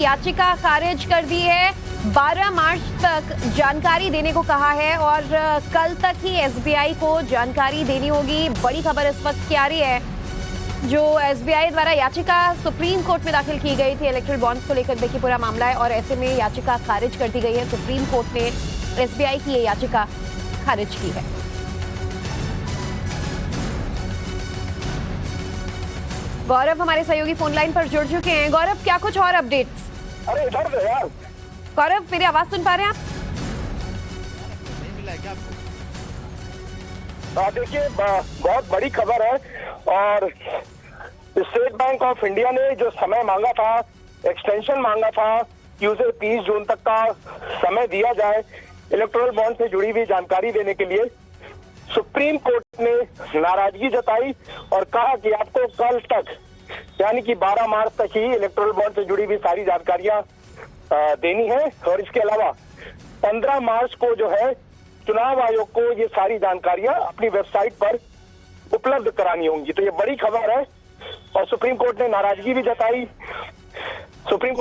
याचिका खारिज कर दी है। 12 मार्च तक जानकारी देने को कहा है और कल तक ही एसबीआई को जानकारी देनी होगी। बड़ी खबर इस वक्त क्या आ रही है, जो एसबीआई द्वारा याचिका सुप्रीम कोर्ट में दाखिल की गई थी इलेक्ट्रल बॉन्ड्स को लेकर, देखिए पूरा मामला है और ऐसे में याचिका खारिज कर दी गई है। सुप्रीम कोर्ट ने एसबीआई की ये याचिका खारिज की है। गौरव हमारे सहयोगी फोन लाइन पर जुड़ चुके हैं। गौरव, क्या कुछ और अपडेट्स? अरे इधर से यार गौरव, मेरी आवाज सुन पा रहे हैं आप? नहीं मिला है क्या आपको? देखिए बहुत बड़ी खबर है और स्टेट बैंक ऑफ इंडिया ने जो समय मांगा था, एक्सटेंशन मांगा था कि उसे 30 जून तक का समय दिया जाए इलेक्टोरल बॉन्ड से जुड़ी हुई जानकारी देने के लिए, सुप्रीम कोर्ट ने नाराजगी जताई और कहा कि आपको कल तक यानी कि 12 मार्च तक ही इलेक्टोरल बॉन्ड से जुड़ी हुई सारी जानकारियां देनी है और इसके अलावा 15 मार्च को जो है चुनाव आयोग को ये सारी जानकारियां अपनी वेबसाइट पर उपलब्ध करानी होंगी। तो ये बड़ी खबर है और सुप्रीम कोर्ट ने नाराजगी भी जताई। सुप्रीम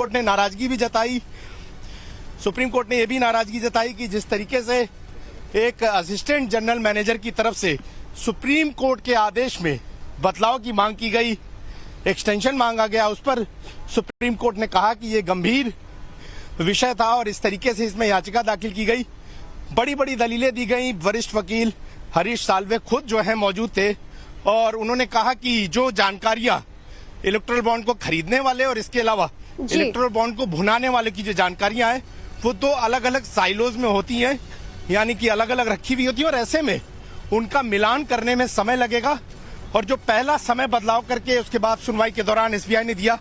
कोर्ट ने यह भी नाराजगी जताई कि जिस तरीके से एक असिस्टेंट जनरल मैनेजर की तरफ से सुप्रीम कोर्ट के आदेश में बदलाव की मांग की गई, एक्सटेंशन मांगा गया, उस पर सुप्रीम कोर्ट ने कहा कि ये गंभीर विषय था और इस तरीके से इसमें याचिका दाखिल की गई। बड़ी बड़ी दलीलें दी गई। वरिष्ठ वकील हरीश साल्वे खुद जो है मौजूद थे और उन्होंने कहा कि जो जानकारियां इलेक्टोरल बॉन्ड को खरीदने वाले और इसके अलावा इलेक्टोरल बॉन्ड को भुनाने वाले की जो जानकारियां हैं वो दो अलग अलग साइलोज में होती हैं, यानी कि अलग अलग रखी हुई होती है और ऐसे में उनका मिलान करने में समय लगेगा। और जो पहला समय बदलाव करके उसके बाद सुनवाई के दौरान एसबीआई ने दिया,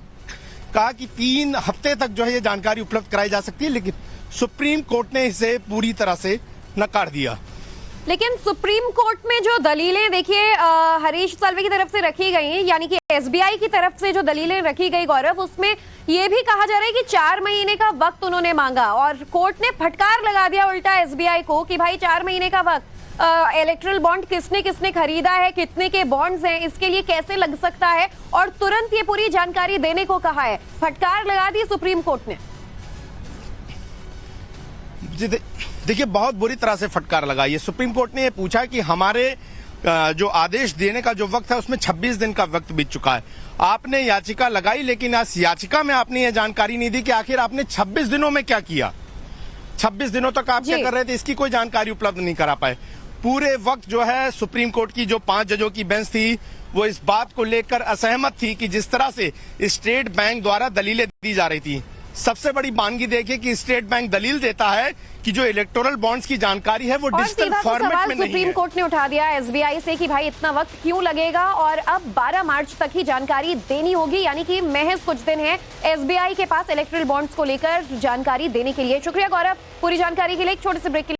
कहा कि 3 हफ्ते तक जो है ये जानकारी उपलब्ध कराई जा सकती है, लेकिन सुप्रीम कोर्ट ने इसे पूरी तरह से नकार दिया। लेकिन सुप्रीम कोर्ट में जो दलीलें देखिए हरीश साल्वे की तरफ से रखी गई, यानी कि एसबीआई की तरफ से जो दलीलें रखी गई गौरव, उसमें ये भी कहा जा रहा है कि 4 महीने का वक्त उन्होंने मांगा और कोर्ट ने फटकार लगा दिया उल्टा एसबीआई को कि भाई 4 महीने का वक्त, इलेक्ट्रल बॉन्ड किसने किसने खरीदा है, कितने के बॉन्ड्स हैं, इसके लिए कैसे लग सकता है, और तुरंत ये पूरी जानकारी देने को कहा है। फटकार लगा दी सुप्रीम कोर्ट ने। देखिए बहुत बुरी तरह से फटकार लगाई है। सुप्रीम कोर्ट ने ये पूछा कि हमारे जो आदेश देने का जो वक्त है उसमें 26 दिन का वक्त बीत चुका है। आपने याचिका लगाई लेकिन इस याचिका में आपने ये जानकारी नहीं दी कि आखिर आपने 26 दिनों में क्या किया, 26 दिनों तक आप क्या कर रहे थे, इसकी कोई जानकारी उपलब्ध नहीं करा पाए। पूरे वक्त जो है सुप्रीम कोर्ट की जो 5 जजों की बेंच थी वो इस बात को लेकर असहमत थी कि जिस तरह से स्टेट बैंक द्वारा दलीलें दी जा रही थी। सबसे बड़ी मानगी देखिए कि स्टेट बैंक दलील देता है कि जो इलेक्टोरल बॉन्ड्स की जानकारी है वो डिजिटल फॉर्मेट में नहीं है। सुप्रीम कोर्ट ने उठा दिया एसबीआई से कि भाई इतना वक्त क्यों लगेगा और अब 12 मार्च तक ही जानकारी देनी होगी, यानी कि महज कुछ दिन है एसबीआई के पास इलेक्टोरल बॉन्ड्स को लेकर जानकारी देने के लिए। शुक्रिया गौरव पूरी जानकारी के लिए। एक छोटे से ब्रेक के लिए